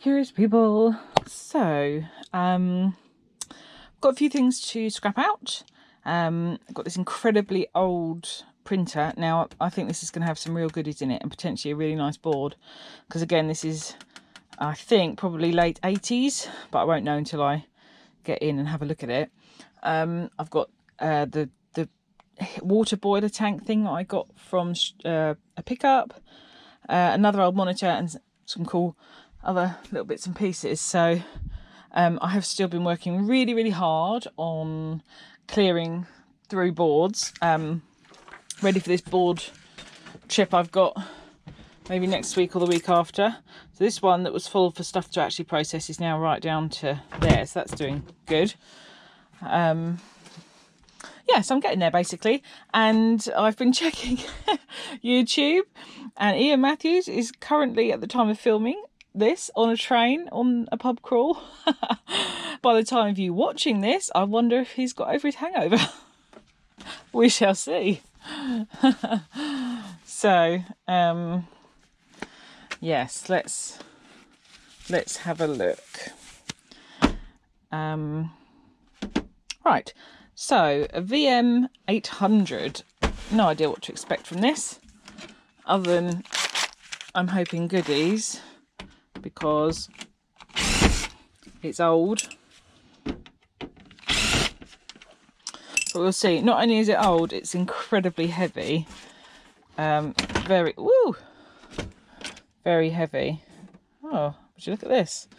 curious people. So, got a few things to scrap out. I've got this incredibly old printer. Now, I think this is going to have some real goodies in it and potentially a really nice board. Because again, this is, I think, probably late 80s, but I won't know until I get in and have a look at it. I've got the water boiler tank thing that I got from a pickup, another old monitor, and some cool other little bits and pieces. So I have still been working really hard on clearing through boards, ready for this board trip I've got maybe next week or the week after. So this one that was full for stuff to actually process is now right down to there, so that's doing good. Yeah, so I'm getting there basically, and I've been checking YouTube, and Ian Matthews is currently, at the time of filming this, on a train on a pub crawl. By the time of you watching this, I wonder if he's got over his hangover. We shall see. So yes, let's have a look. Right, so a VM 800. No idea what to expect from this, other than I'm hoping goodies, because it's old. But we'll see. Not only is it old, it's incredibly heavy. Very heavy. Oh, would you look at this?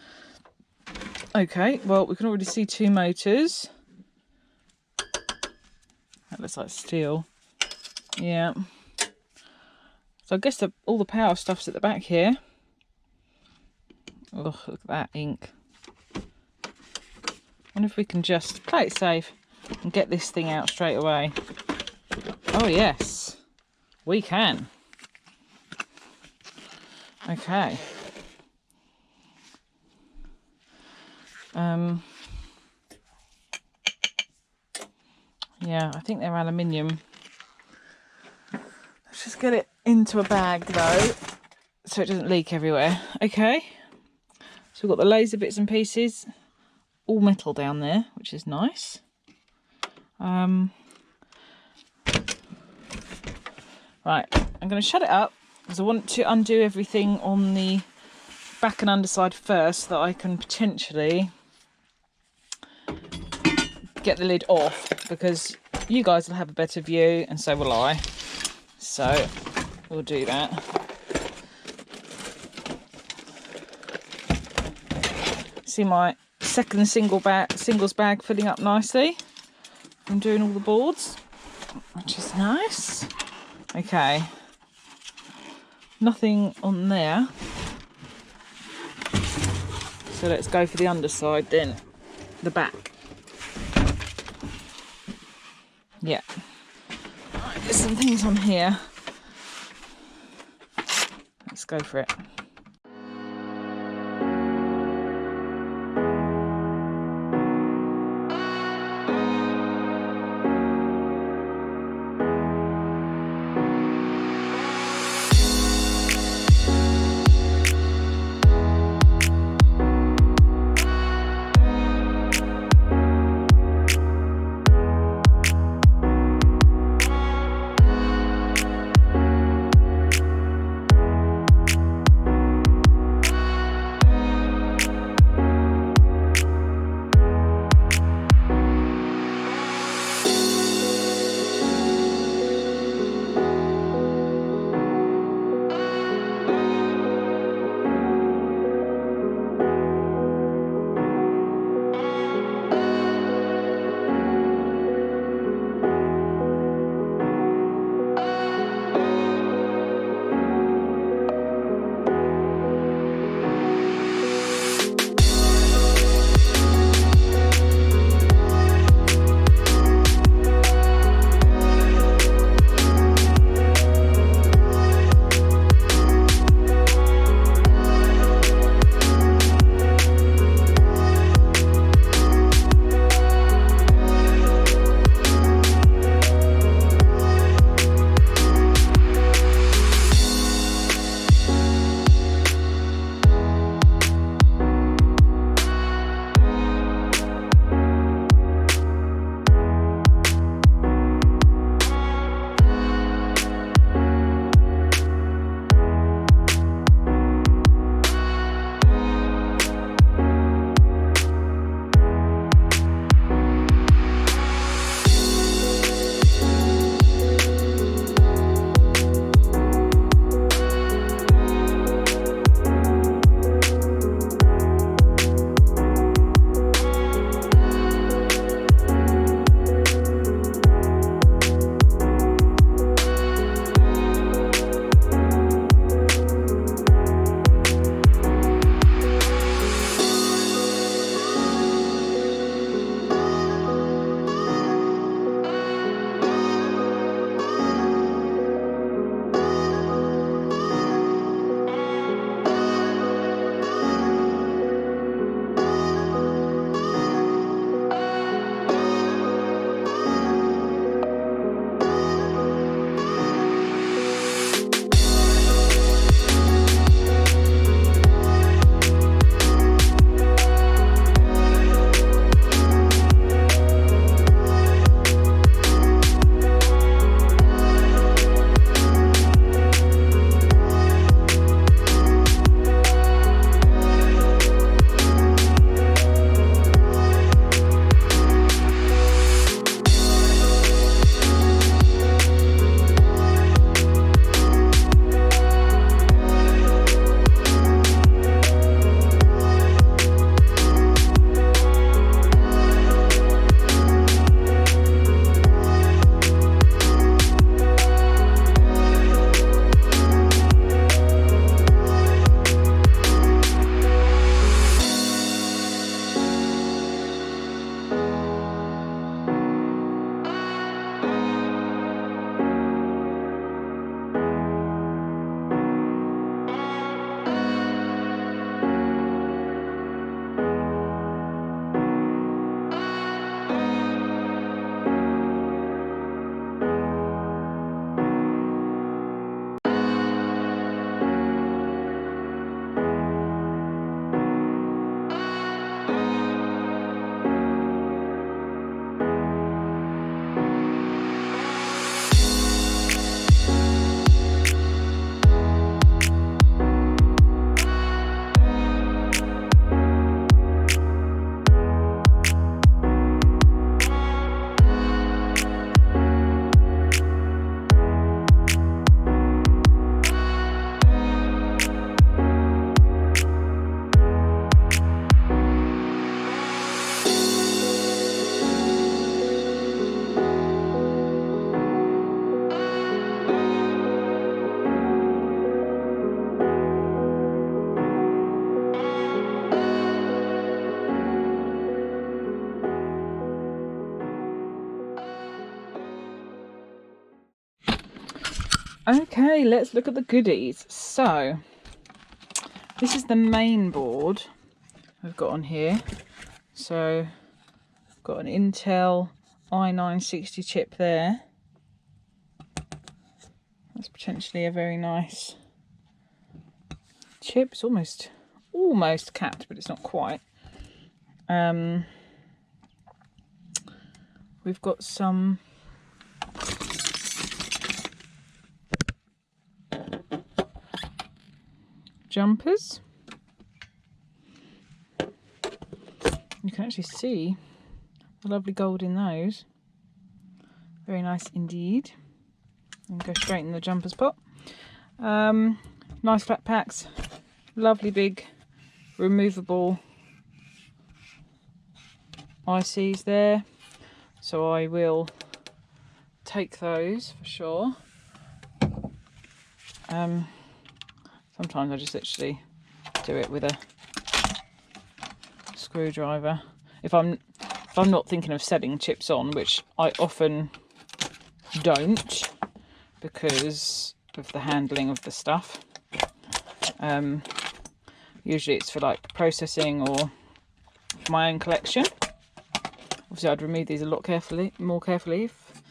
Okay, well, we can already see two motors. That looks like steel. Yeah. So I guess all the power stuff's at the back here. Oh, look at that ink. I wonder if we can just play it safe and get this thing out straight away. Oh yes, we can. Okay. Yeah, I think they're aluminium. Let's just get it into a bag though, so it doesn't leak everywhere. Okay, so we've got the laser bits and pieces, all metal down there, which is nice. Right, I'm going to shut it up because I want to undo everything on the back and underside first, so that I can potentially get the lid off, because you guys will have a better view and so will I. So we'll do that. See my second singles bag filling up nicely. I'm doing all the boards, which is nice. Okay, nothing on there, so let's go for the underside then, the back. Yeah, right, there's some things on here. Let's go for it. Okay, let's look at the goodies. So this is the main board I've got on here. So I've got an Intel i960 chip there. That's potentially a very nice chip. It's almost capped, but it's not quite. We've got some jumpers. You can actually see the lovely gold in those. Very nice indeed. And go straight in the jumpers pot. Nice flat packs. Lovely big removable ICs there. So I will take those for sure. Sometimes I just literally do it with a screwdriver. If I'm not thinking of setting chips on, which I often don't because of the handling of the stuff. Usually it's for like processing or for my own collection. Obviously I'd remove these a lot more carefully if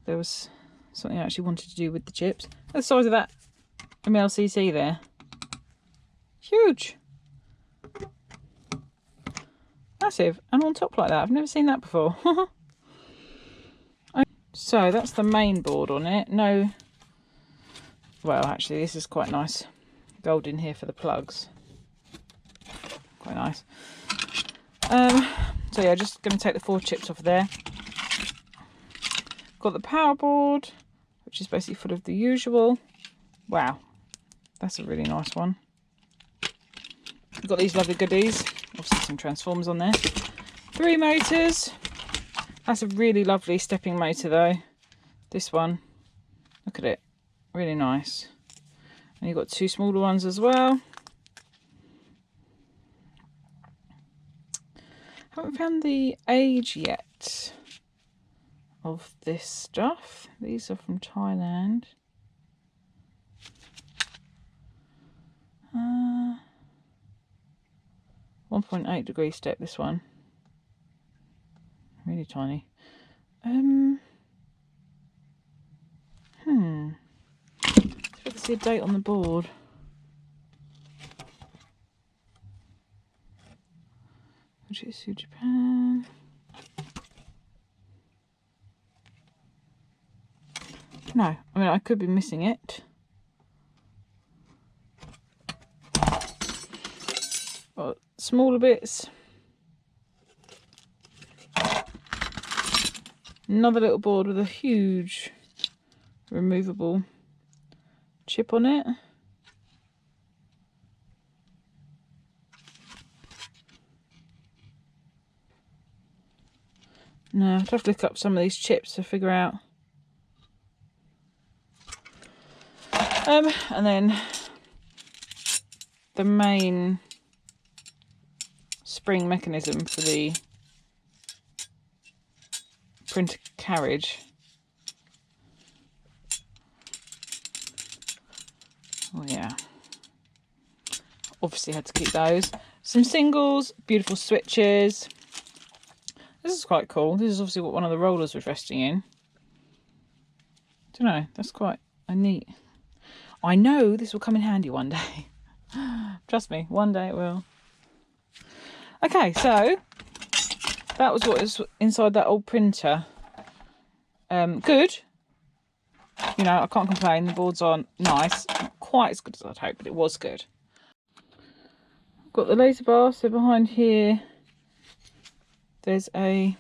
there was something I actually wanted to do with the chips. The size of that MLCC there. Huge. Massive. And on top like that. I've never seen that before. So that's the main board on it. No, well actually this is quite nice. Gold in here for the plugs. Quite nice. So yeah, just going to take the 4 chips off there. Got the power board, which is basically full of the usual. Wow, that's a really nice one. We've got these lovely goodies. Obviously some transformers on there. 3 motors. That's a really lovely stepping motor though. This one. Look at it. Really nice. And you've got 2 smaller ones as well. Haven't found the age yet of this stuff. These are from Thailand. 1.8 degree step, this one. Really tiny. See if I can see a date on the board. Fujitsu Japan. No, I mean I could be missing it. Got smaller bits. Another little board with a huge removable chip on it. No, I'd have to look up some of these chips to figure out. And then the main spring mechanism for the printer carriage. Oh yeah. Obviously had to keep those. Some singles, beautiful switches. This is quite cool. This is obviously what one of the rollers was resting in. Don't know, that's quite a neat. I know this will come in handy one day. Trust me, one day it will. Okay, so that was what is inside that old printer. Good. You know, I can't complain. The boards aren't nice. Not quite as good as I'd hoped, but it was good. Got the laser bar, so behind here there's a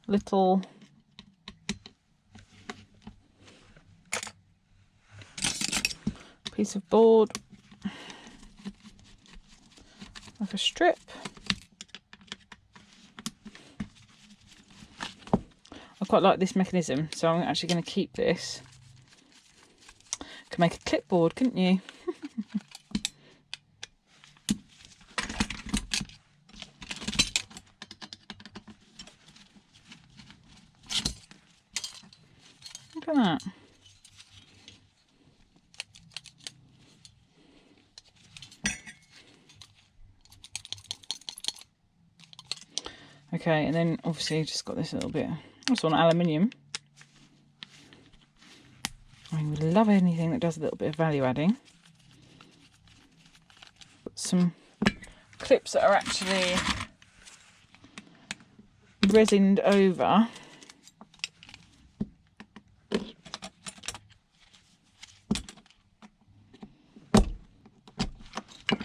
little piece of board, like a strip. I quite like this mechanism, so I'm actually going to keep this. Could make a clipboard, couldn't you? Look at that. Okay, and then obviously just got this little bit. This one aluminium. I would love anything that does a little bit of value adding. Got some clips that are actually resined over. There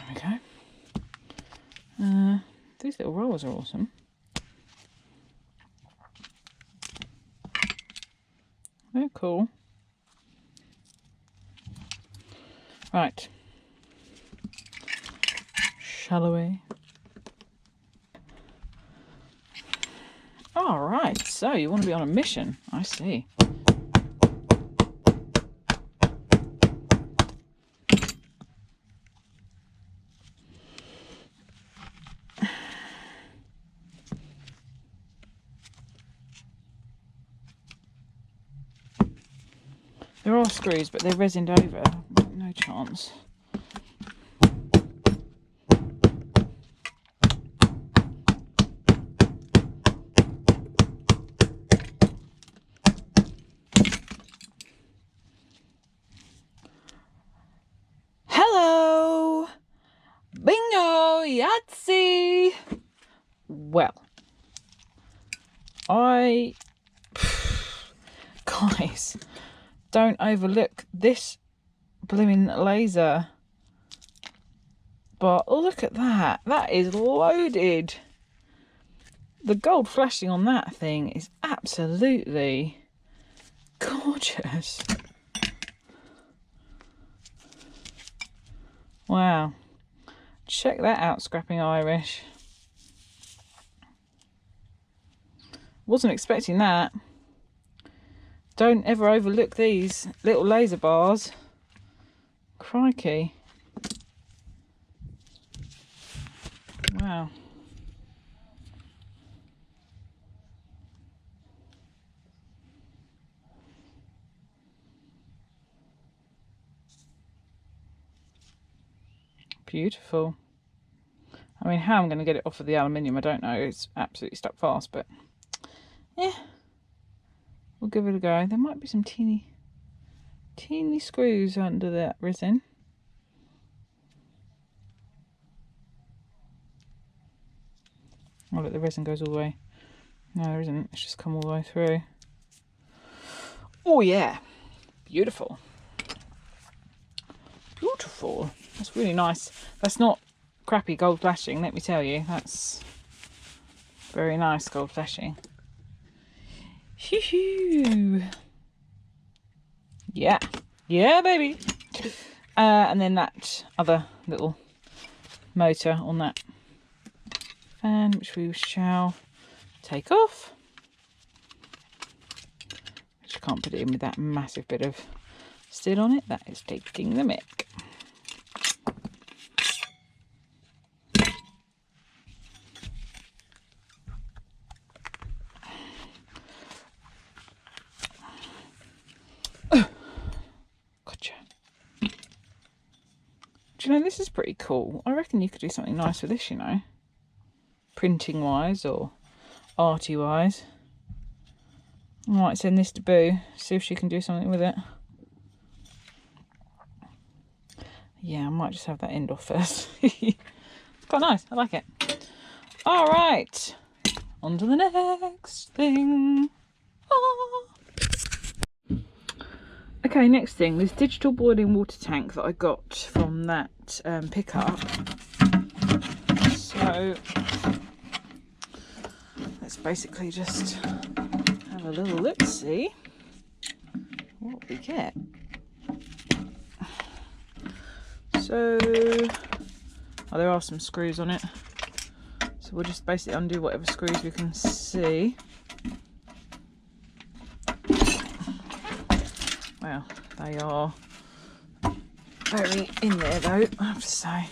we go. These little rollers are awesome. They're cool. Right. Shall we? All right, so you want to be on a mission. I see. There are screws, but they're resined over. No chance. Hello! Bingo! Yahtzee! Well, guys, don't overlook this blooming laser. But look at that. That is loaded. The gold flashing on that thing is absolutely gorgeous. Wow. Check that out, Scrapping Irish. Wasn't expecting that. Don't ever overlook these little laser bars. Crikey. Wow. Beautiful. I mean, how I'm going to get it off of the aluminium, I don't know. It's absolutely stuck fast, but yeah, we'll give it a go. There might be some teeny screws under that resin. Oh, look, the resin goes all the way. No, there isn't. It's just come all the way through. Oh, yeah. Beautiful. Beautiful. That's really nice. That's not crappy gold flashing, let me tell you. That's very nice gold flashing. Hoo-hoo. Yeah. Yeah, baby. And then that other little motor on that fan, which we shall take off. Which I can't put it in with that massive bit of steel on it. That is taking the mick. Gotcha. Do you know, this is pretty cool. I reckon you could do something nice with this, you know, printing wise or arty wise. I might send this to Boo, see if she can do something with it. Yeah, I might just have that end off first. It's quite nice, I like it. All right, on to the next thing. Okay, next thing, this digital boiling water tank that I got from that pickup. So let's basically just have a little look, see what we get. So, oh, there are some screws on it. So we'll just basically undo whatever screws we can see. Well, they are very in there though, I have to say.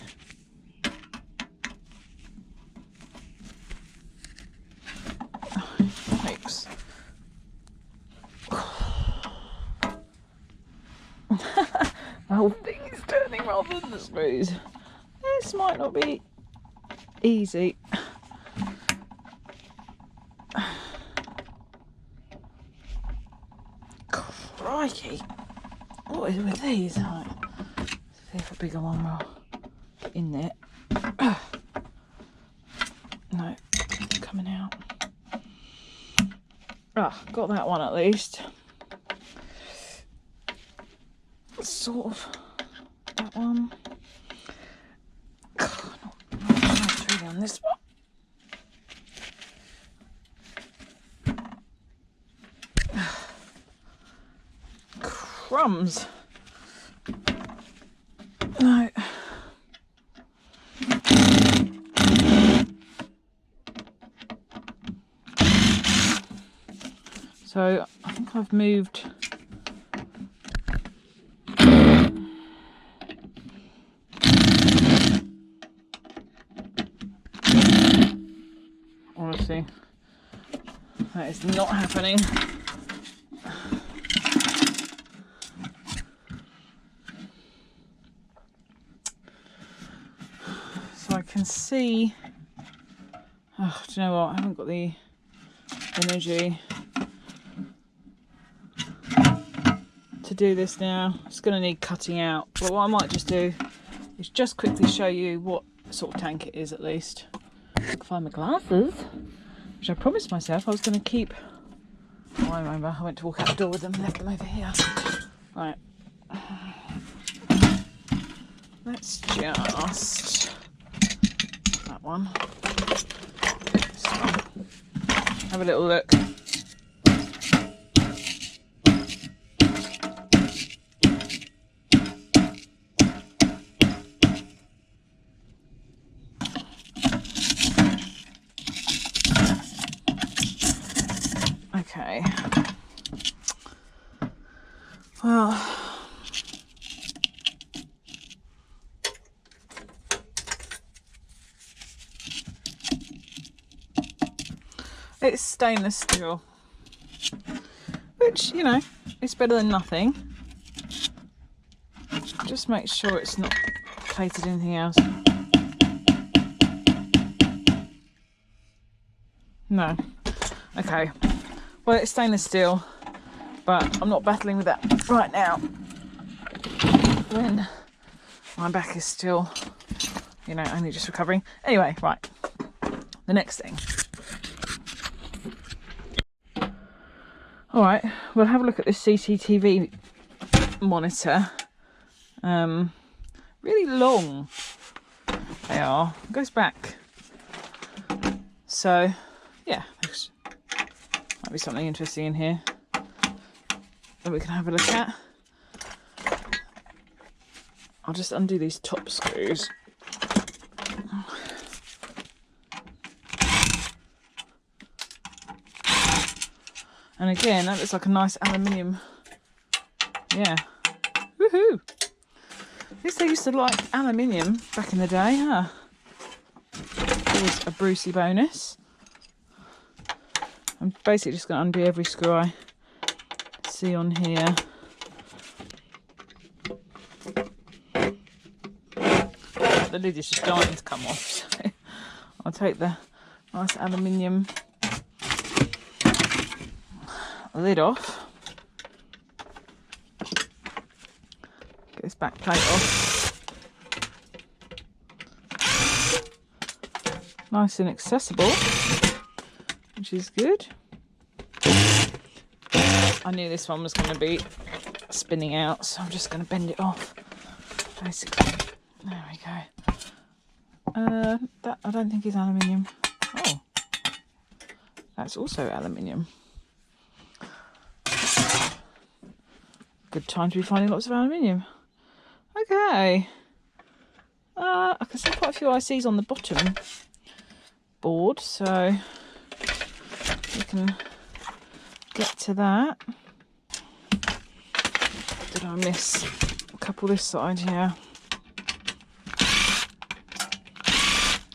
Oops. The whole thing is turning rather than the screws. This might not be easy. crikey. What is it with these? Right. See if a bigger one will get in there. No, it's coming out. Ah, got that one at least. Sort of that one. Not really on this one. Crumbs. No. So I think I've moved. Honestly, that is not happening. So I can see. Oh, do you know what? I haven't got the energy to do this now. It's going to need cutting out. But what I might just do is just quickly show you what sort of tank it is at least. I can find my glasses, which I promised myself I was going to keep. Oh, I remember, I went to walk out the door with them, left them over here. Right. Let's just... that one. This one. Have a little look. Okay. Well, it's stainless steel, which, you know, it's better than nothing. Just make sure it's not plated anything else. No. Okay. Well, it's stainless steel, but I'm not battling with that right now when my back is still, you know, only just recovering. Anyway, right. The next thing. All right, we'll have a look at this CCTV monitor. Really long they are. It goes back. So, yeah, might be something interesting in here that we can have a look at. I'll just undo these top screws. And again, that looks like a nice aluminium. Yeah. Woohoo! At least they used to like aluminium back in the day, huh? Always a Brucey bonus. I'm basically just going to undo every screw I see on here. The lid is just dying to come off, so I'll take the nice aluminium lid off. Get this back plate off. Nice and accessible, which is good. I knew this one was going to be spinning out, so I'm just going to bend it off, basically. There we go. That I don't think is aluminium. Oh, that's also aluminium. Good time to be finding lots of aluminium. Okay. I can see quite a few ICs on the bottom board, so we can get to that. Did I miss a couple this side here?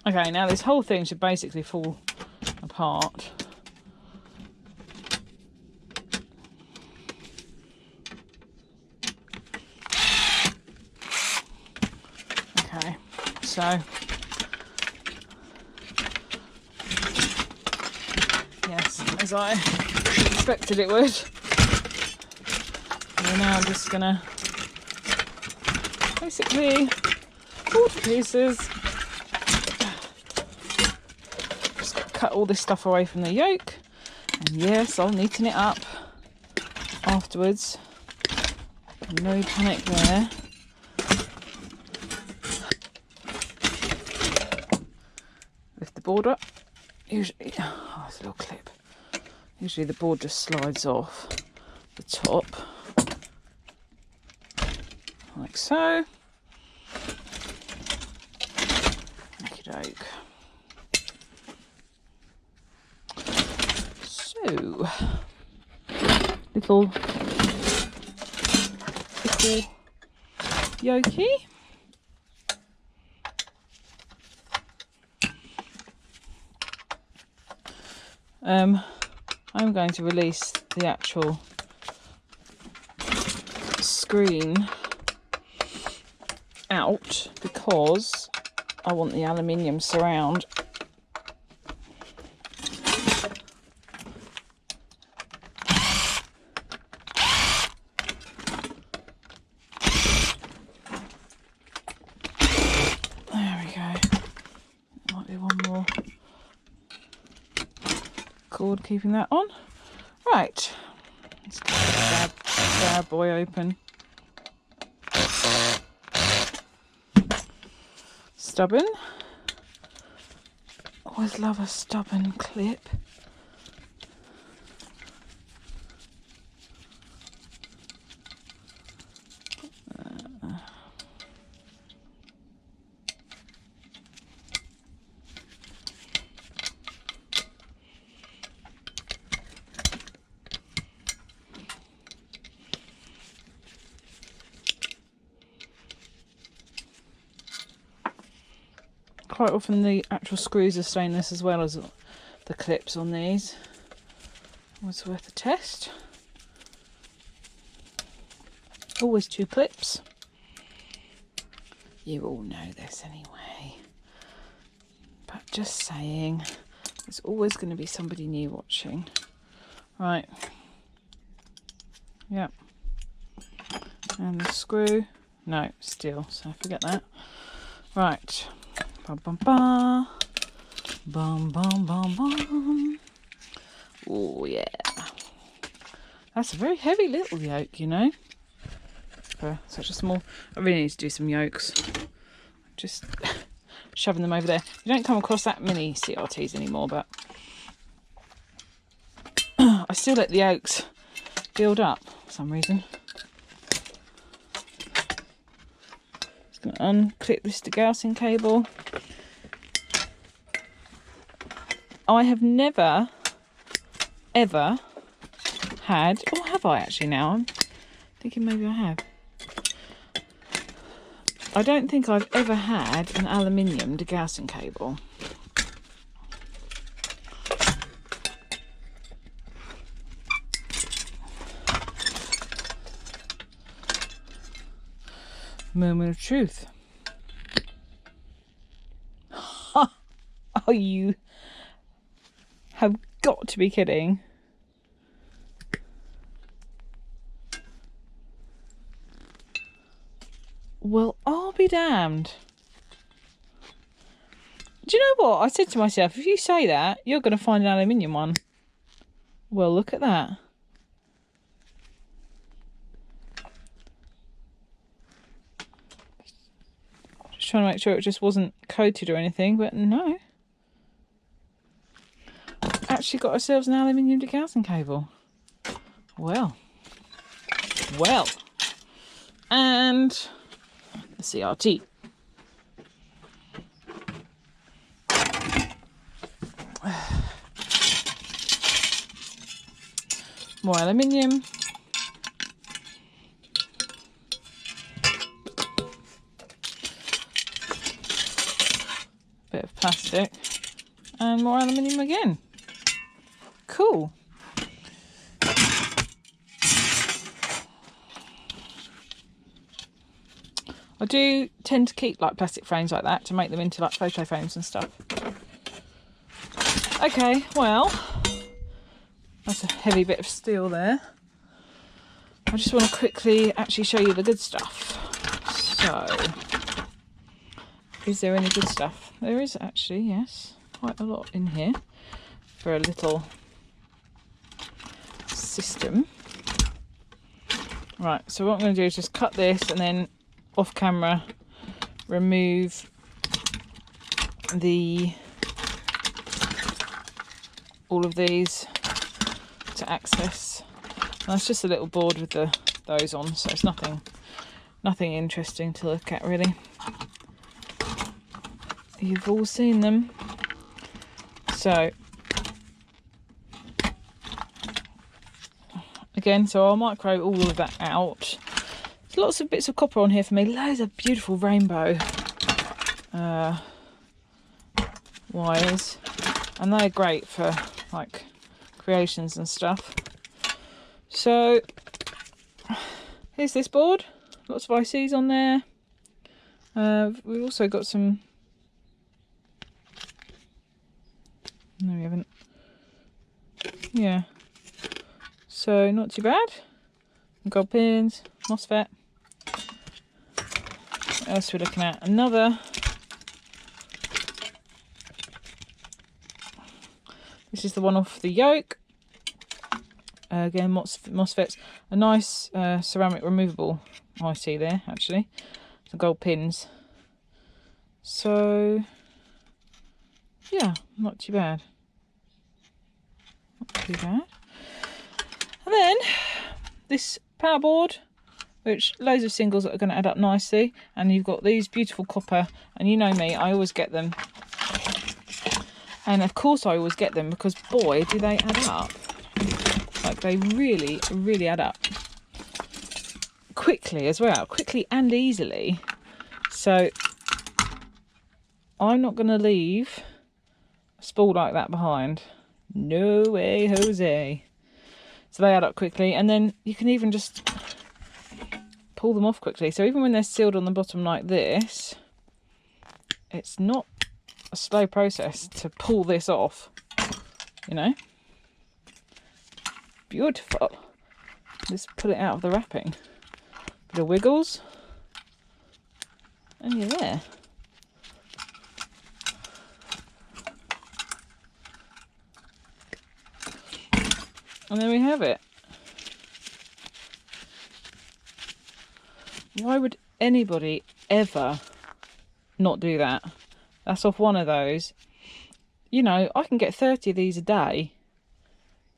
Okay, now this whole thing should basically fall apart. Okay, so yes, as I expected it would. we're now just gonna basically pull to pieces. Just cut all this stuff away from the yolk, and yes, I'll neaten it up afterwards. No panic there. Lift the board up. Usually, oh, there's a little clip. Usually the board just slides off the top, like so. Okey-doke. So, little yolky. I'm going to release the actual screen out because I want the aluminium surround. There we go. Might be one more cord keeping that on. Right, let's get that bad boy open. Stubborn. Always love a stubborn clip. Quite often the actual screws are stainless as well as the clips on these. Always worth a test. Always 2 clips. You all know this anyway. But just saying, there's always going to be somebody new watching. Right. Yep. And the screw. No, steel, so forget that. Right. Bum bum bum. Bum bum bum bum. Oh yeah. That's a very heavy little yolk, you know. For such a small. I really need to do some yolks. Just shoving them over there. You don't come across that many CRTs anymore, but I still let the yolks build up for some reason. Just going to unclip this degaussing cable. I have never, ever had, or have I actually now? I'm thinking maybe I have. I don't think I've ever had an aluminium degaussing cable. Moment of truth. Oh, you have got to be kidding. Well, I'll be damned. Do you know what? I said to myself, if you say that, you're going to find an aluminium one. Well, look at that. Just trying to make sure it just wasn't coated or anything, but no. Actually got ourselves an aluminium degaussing cable. Well. Well. And the CRT. More aluminium. Bit of plastic. And more aluminium again. Cool. I do tend to keep like plastic frames like that to make them into like photo frames and stuff. Okay, well, that's a heavy bit of steel there. I just want to quickly actually show you the good stuff. So, is there any good stuff? There is actually, yes, quite a lot in here for a little system. Right, so what I'm going to do is just cut this and then off camera remove all of these to access. And that's just a little board with those on, so it's nothing interesting to look at really. You've all seen them. So again, so I'll micro all of that out. There's lots of bits of copper on here for me, loads of beautiful rainbow wires, and they're great for like creations and stuff. So here's this board, lots of ICs on there. We've also got some, no we haven't, yeah, so not too bad. Gold pins, MOSFET. What else are we looking at? Another, this is the one off the yoke. Again, MOSFETs. A nice ceramic removable IC there, actually. Some gold pins. So, yeah, not too bad. Not too bad. And then, this power board, which loads of singles that are going to add up nicely. And you've got these beautiful copper. And you know me, I always get them. And of course I always get them because, boy, do they add up. Like, they really, really add up. Quickly as well. Quickly and easily. So, I'm not going to leave a spool like that behind. No way, Jose. So they add up quickly. And then you can even just pull them off quickly. So even when they're sealed on the bottom like this, it's not a slow process to pull this off, you know. Beautiful. Just pull it out of the wrapping. Bit of wiggles. And you're there. And there we have it. Why would anybody ever not do that? That's off one of those. You know, I can get 30 of these a day.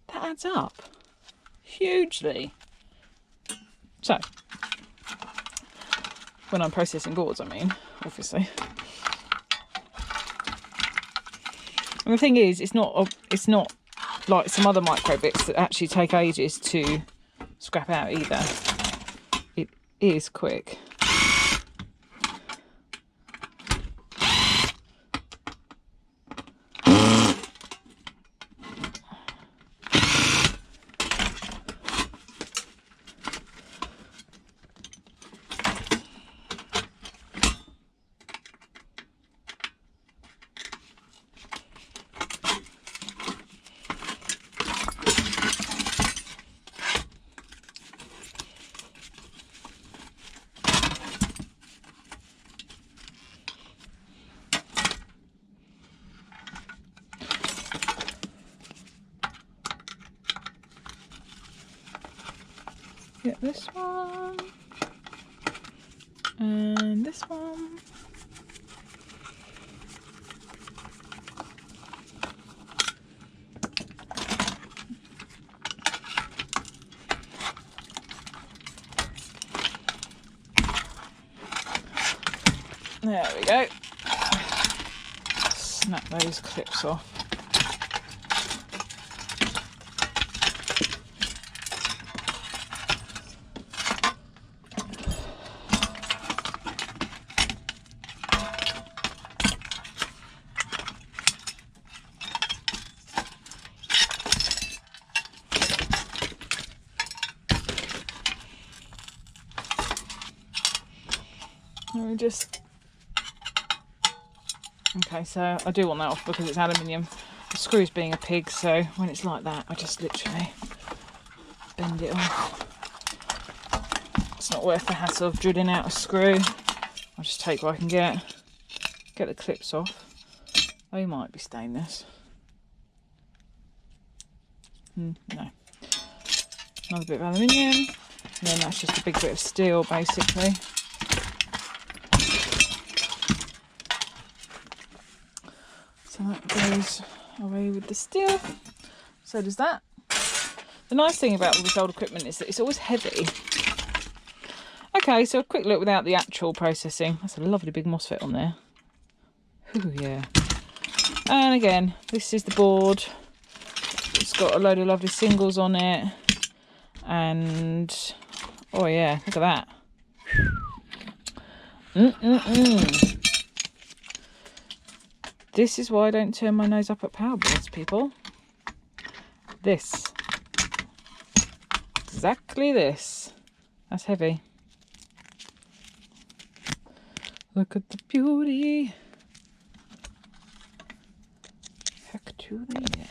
That adds up hugely. So, when I'm processing boards, I mean, obviously. And the thing is, it's not like some other micro bits that actually take ages to scrap out either. It is quick. Get this one and this one. There we go. Snap those clips off. Let me just... Okay, so I do want that off because it's aluminium. The screw's being a pig, so when it's like that, I just literally bend it off. it's not worth the hassle of drilling out a screw. I'll just take what I can get the clips off. They might be stainless. No. Another bit of aluminium, and then that's just a big bit of steel basically. So that goes away with the steel. So does that. The nice thing about all this old equipment is that it's always heavy. Okay, so a quick look without the actual processing. That's a lovely big MOSFET on there. Ooh, yeah. And again, this is the board. It's got a load of lovely singles on it. And, oh yeah, look at that. This is why I don't turn my nose up at power boards, people. This. Exactly this. That's heavy. Look at the beauty. Heck to the yeah.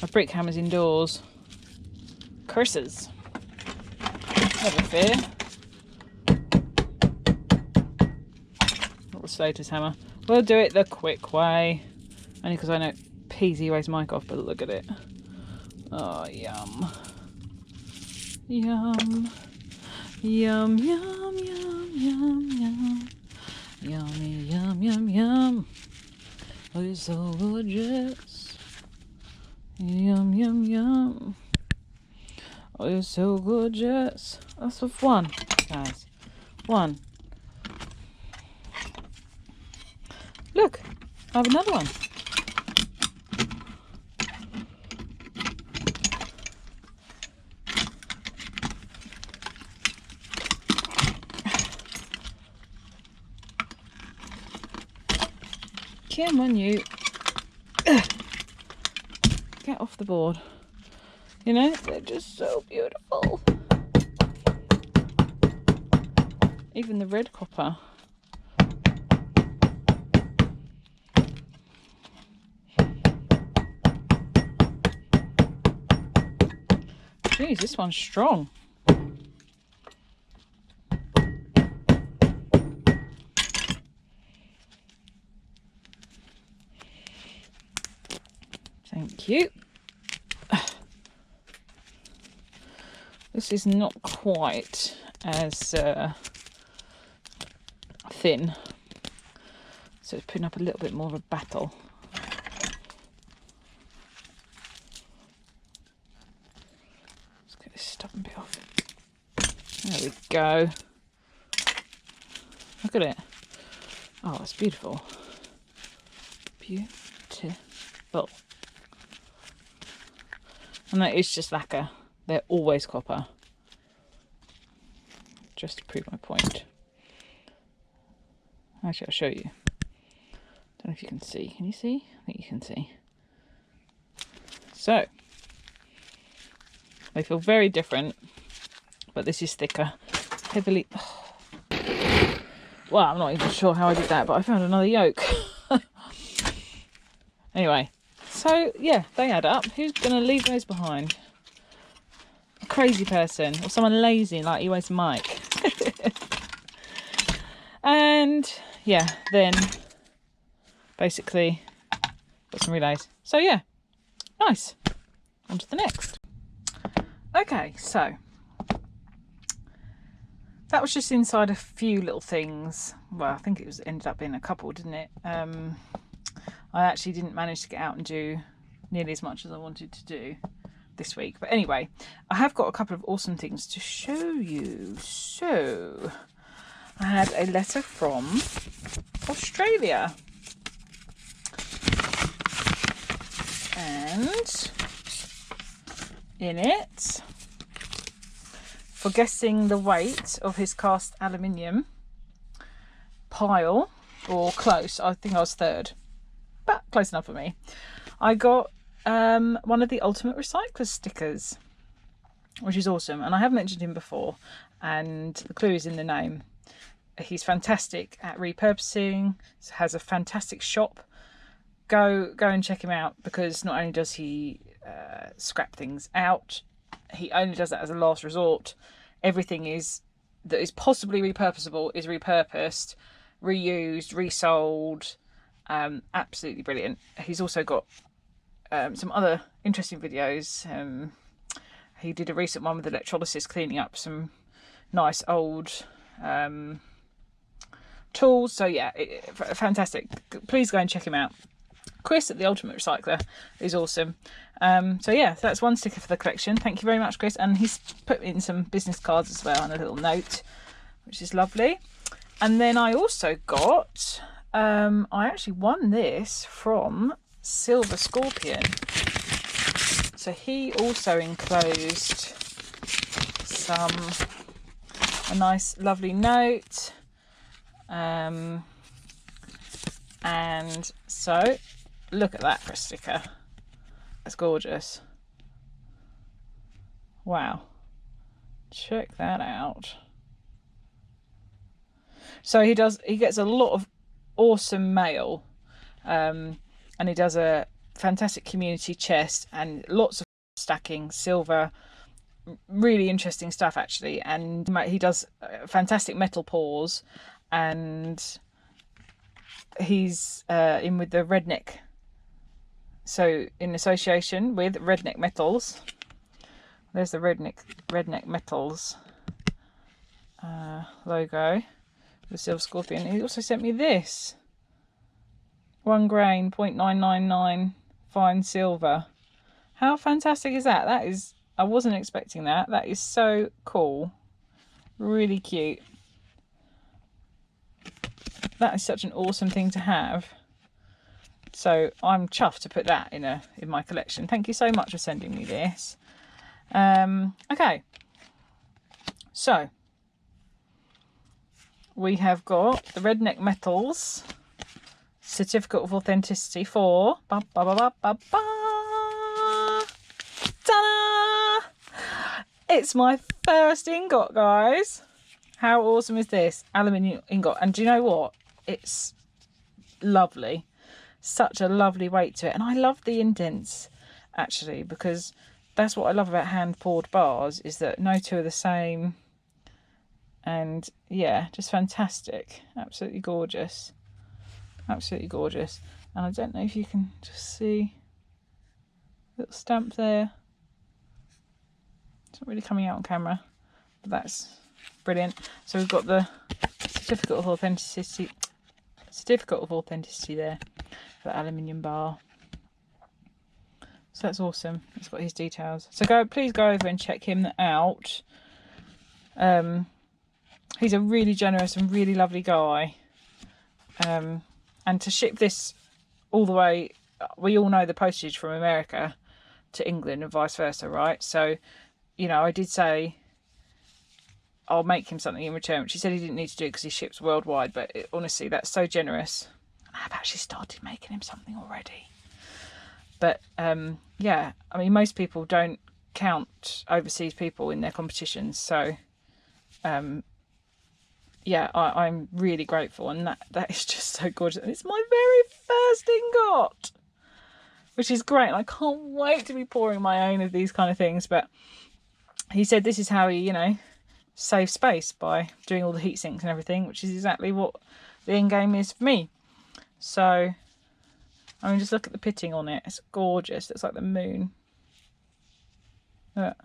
My brick hammer's indoors. Curses. Never fear. Not the Slater's hammer. We'll do it the quick way. Only because I know Peasy weighs mic off, but look at it. Oh, yum. Yum. Yum, yum, yum, yum, yum. Yummy, yum, yum, yum. Oh, you're so gorgeous. Yum, yum, yum. Oh, you're so gorgeous. That's with one, guys. One. Look, I have another one. Come on, you. Get off the board. You know, they're just so beautiful. Even the red copper. Jeez, this one's strong. Thank you. This is not quite as thin, so it's putting up a little bit more of a battle. Let's get this stubborn bit off. There we go. Look at it. Oh, it's beautiful. Beautiful. And that is just lacquer. They're always copper. Just to prove my point. Actually, I'll show you. Don't know if you can see. Can you see? I think you can see. So, they feel very different, but this is thicker. Heavily. Oh. Well, I'm not even sure how I did that, but I found another yoke. Anyway, so yeah, they add up. Who's going to leave those behind? A crazy person or someone lazy like you weighs Mike. And yeah, then basically got some relays. So yeah, nice. On to the next. Okay, so that was just inside a few little things. Well, I think it was ended up being a couple, didn't it? I actually didn't manage to get out and do nearly as much as I wanted to do this week. But anyway, I have got a couple of awesome things to show you. So I had a letter from Australia. And in it, for guessing the weight of his cast aluminium pile, or close, I think I was third, but close enough for me. I got one of the Ultimate Recycler stickers. which is awesome. And I have mentioned him before, and the clue is in the name. He's fantastic at repurposing, has a fantastic shop. Go and check him out, because not only does he scrap things out, he only does that as a last resort. Everything that is possibly repurposable is repurposed, reused, resold. Absolutely brilliant. He's also got some other interesting videos. He did a recent one with electrolysis, cleaning up some nice old tools. So yeah, fantastic. Please go and check him out. Chris at the Ultimate Recycler is awesome. So yeah, that's one sticker for the collection. Thank you very much, Chris. And he's put in some business cards as well and a little note, which is lovely. And then I also got, I actually won this from Silver Scorpion. So he also enclosed a nice lovely note. And so look at that for a sticker. That's gorgeous. Wow. Check that out. So he gets a lot of awesome mail, and he does a fantastic community chest and lots of stacking, silver, really interesting stuff actually. And he does fantastic metal pours, and he's in with the Redneck, so in association with Redneck Metals. There's the Redneck Metals logo, the Silver Scorpion. He also sent me this 1 grain 0.999 fine silver. How fantastic is that? That is, I wasn't expecting that. That is so cool, really cute. That is such an awesome thing to have. So I'm chuffed to put that in my collection. Thank you so much for sending me this. Okay, so we have got the Redneck Metals certificate of authenticity for ta-da! It's my first ingot, guys. How awesome is this? Aluminium ingot. And do you know what? It's lovely. Such a lovely weight to it. And I love the indents, actually, because that's what I love about hand poured bars, is that no two are the same. And yeah, just fantastic. Absolutely gorgeous. Absolutely gorgeous. And I don't know if you can just see a little stamp there. It's not really coming out on camera, but that's brilliant. So we've got the certificate of authenticity there for the aluminium bar. So that's awesome. It's got his details. So please go over and check him out. He's a really generous and really lovely guy. And to ship this all the way, we all know the postage from America to England and vice versa, right? So, you know, I did say I'll make him something in return, which he said he didn't need to do because he ships worldwide. But honestly, that's so generous. I've actually started making him something already. But yeah, I mean, most people don't count overseas people in their competitions. So yeah, I'm really grateful, and that is just so gorgeous. And it's my very first ingot, which is great. And I can't wait to be pouring my own of these kind of things. But he said this is how he, you know, saves space by doing all the heat sinks and everything, which is exactly what the end game is for me. So, I mean, just look at the pitting on it. It's gorgeous. It's like the moon. Look.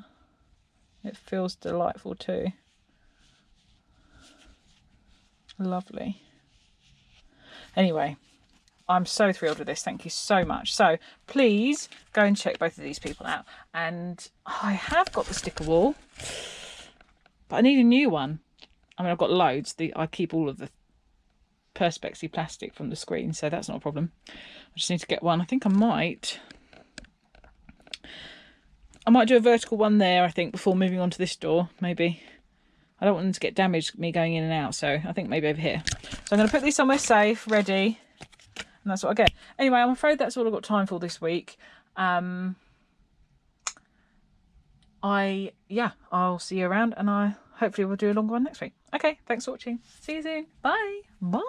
It feels delightful too. Lovely. Anyway, I'm so thrilled with this. Thank you so much. So please go and check both of these people out. And I have got the sticker wall, but I need a new one. I mean, I've got loads. I keep all of the Perspex plastic from the screen, so that's not a problem. I just need to get one. I think I might do a vertical one there, I think, before moving on to this door, maybe. I don't want them to get damaged, me going in and out, so I think maybe over here. So I'm going to put these somewhere safe, ready, and that's what I get. Anyway, I'm afraid that's all I've got time for this week. I'll see you around, and I hopefully will do a longer one next week. Okay, thanks for watching. See you soon. Bye. Bye.